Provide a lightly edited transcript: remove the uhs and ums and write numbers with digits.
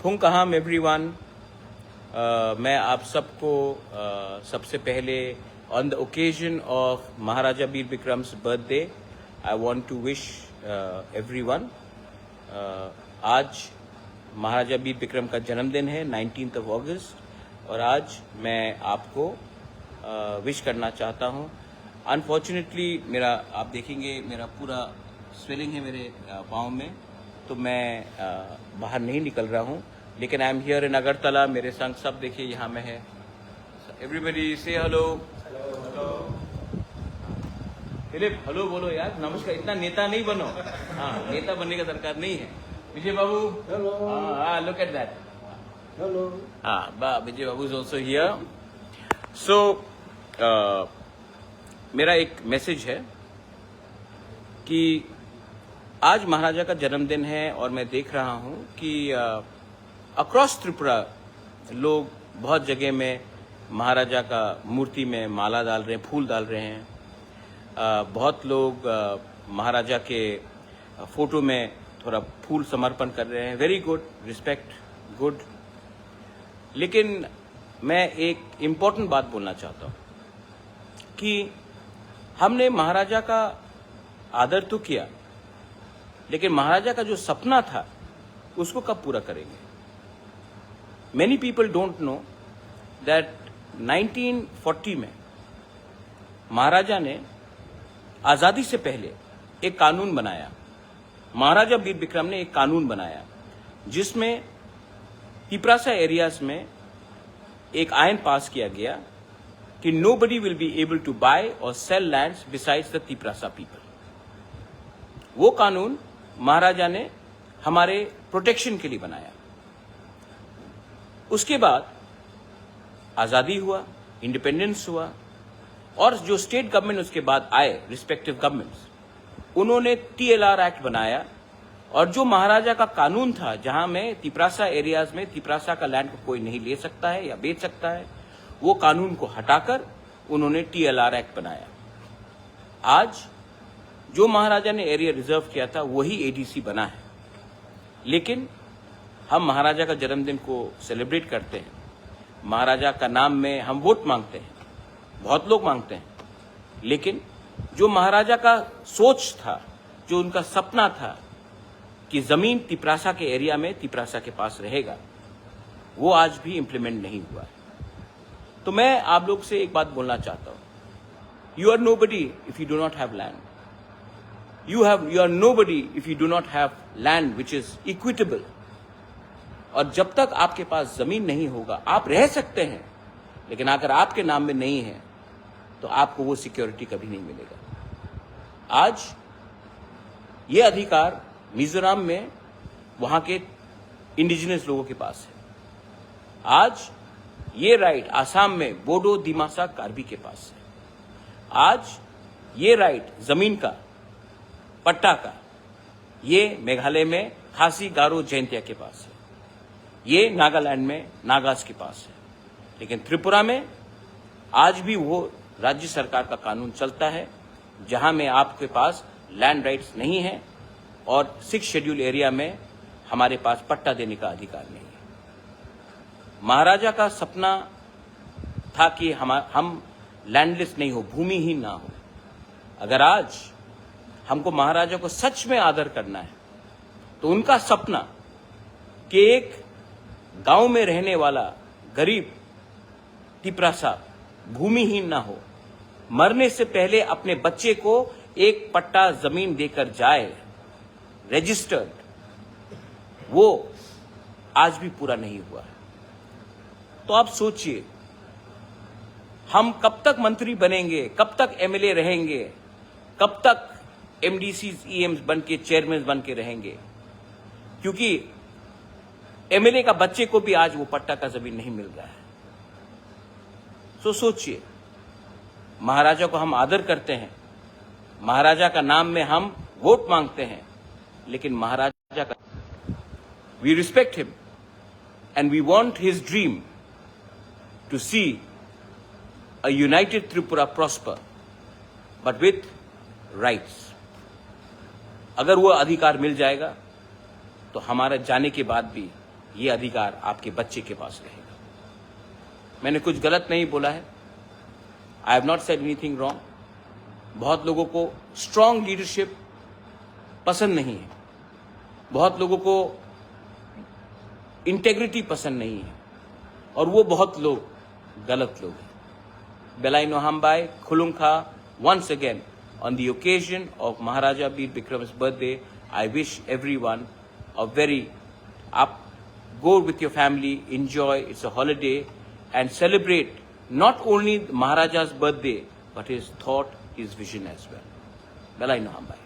फुंकहाम everyone. मैं आप सबको सबसे पहले on the occasion of Maharaja Vir Vikram's birthday I want to wish everyone. आज महाराजा वीर विक्रम का जन्मदिन है 19 अगस्त और आज मैं आपको विश करना चाहता हूँ। अनफॉर्चुनेटली मेरा आप देखेंगे मेरा पूरा स्वेलिंग है मेरे पाँव में, तो मैं बाहर नहीं निकल रहा हूँ, लेकिन I am here in Agartala. मेरे संग सब देखिए यहाँ में है। एवरीबडी से हेलो। फिलिप हेलो बोलो यार, नमस्कार। इतना नेता नहीं बनो। हाँ, नेता बनने का दरकार नहीं है। विजय बाबू हेलो। हाँ, लुक एट दैट। हेलो। हाँ, विजय बाबू इज ऑल्सो हियर। सो मेरा एक मैसेज है कि आज महाराजा का जन्मदिन है और मैं देख रहा हूं कि अक्रॉस त्रिपुरा लोग बहुत जगह में महाराजा का मूर्ति में माला डाल रहे हैं, फूल डाल रहे हैं। बहुत लोग महाराजा के फोटो में थोड़ा फूल समर्पण कर रहे हैं। Very good, respect, good. लेकिन मैं एक इम्पोर्टेंट बात बोलना चाहता हूं कि हमने महाराजा का आदर तो किया, लेकिन महाराजा का जो सपना था उसको कब पूरा करेंगे? Many people don't know that 1940 में महाराजा ने आजादी से पहले एक कानून बनाया। महाराजा वीर विक्रम ने एक कानून बनाया जिसमें तिपरासा एरियाज में एक आयन पास किया गया कि nobody will be able to buy or sell lands besides the Tiprasa people। वो कानून महाराजा ने हमारे प्रोटेक्शन के लिए बनाया। उसके बाद आजादी हुआ, इंडिपेंडेंस हुआ, और जो स्टेट गवर्नमेंट उसके बाद आए, रिस्पेक्टिव गवर्नमेंट्स, उन्होंने TLR एक्ट बनाया। और जो महाराजा का कानून था जहां में तिपरासा एरियाज में तिपरासा का लैंड को कोई नहीं ले सकता है या बेच सकता है, वो कानून को हटाकर उन्होंने TLR एक्ट बनाया। आज जो महाराजा ने एरिया रिजर्व किया था वही ADC बना है। लेकिन हम महाराजा का जन्मदिन को सेलिब्रेट करते हैं, महाराजा का नाम में हम वोट मांगते हैं, बहुत लोग मांगते हैं, लेकिन जो महाराजा का सोच था, जो उनका सपना था कि जमीन तिपरासा के एरिया में तिपरासा के पास रहेगा, वो आज भी इंप्लीमेंट नहीं हुआ है। तो मैं आप लोग से एक बात बोलना चाहता हूं, you are nobody if you do not have land. You are nobody if you do not have land which is equitable. और जब तक आपके पास जमीन नहीं होगा, आप रह सकते हैं, लेकिन अगर आपके नाम में नहीं है तो आपको वो सिक्योरिटी कभी नहीं मिलेगा। आज ये अधिकार मिजोरम में वहां के इंडिजिनस लोगों के पास है। आज ये राइट आसाम में बोडो दिमासा कार्बी के पास है। आज ये राइट जमीन का, पट्टा का, ये मेघालय में खासी गारो जैंतिया के पास है, ये नागालैंड में नागास के पास है। लेकिन त्रिपुरा में आज भी वो राज्य सरकार का कानून चलता है जहां में आपके पास लैंड राइट्स नहीं है और 6 शेड्यूल एरिया में हमारे पास पट्टा देने का अधिकार नहीं है। महाराजा का सपना था कि हम लैंडलेस नहीं हो, भूमिहीन ना हो। अगर आज हमको महाराजा को सच में आदर करना है तो उनका सपना कि एक गांव में रहने वाला गरीब तिपरासा भूमिहीन ना हो, मरने से पहले अपने बच्चे को एक पट्टा जमीन देकर जाए रजिस्टर्ड, वो आज भी पूरा नहीं हुआ है। तो आप सोचिए, हम कब तक मंत्री बनेंगे, कब तक MLA रहेंगे, कब तक MDCs EMs बन के चेयरमैन बन के रहेंगे, क्योंकि MLA का बच्चे को भी आज वो पट्टा का जमीन नहीं मिल रहा है। तो सोचिए, महाराजा को हम आदर करते हैं, महाराजा का नाम में हम वोट मांगते हैं, लेकिन महाराजा का we respect him and we want his dream to see a united Tripura prosper, but with rights। अगर वो अधिकार मिल जाएगा तो हमारे जाने के बाद भी ये अधिकार आपके बच्चे के पास रहेगा। मैंने कुछ गलत नहीं बोला है, I have not said anything wrong. बहुत लोगों को स्ट्रांग लीडरशिप पसंद नहीं है, बहुत लोगों को इंटेग्रिटी पसंद नहीं है, और वो बहुत लोग गलत लोग हैं। Belai Nohambai, Khulungkha, once again, on the occasion of Maharaja Bir Bikram's birthday, I wish everyone a go with your family, enjoy, it's a holiday, and celebrate not only Maharaja's birthday, but his thought, his vision as well. Belai Nohambai.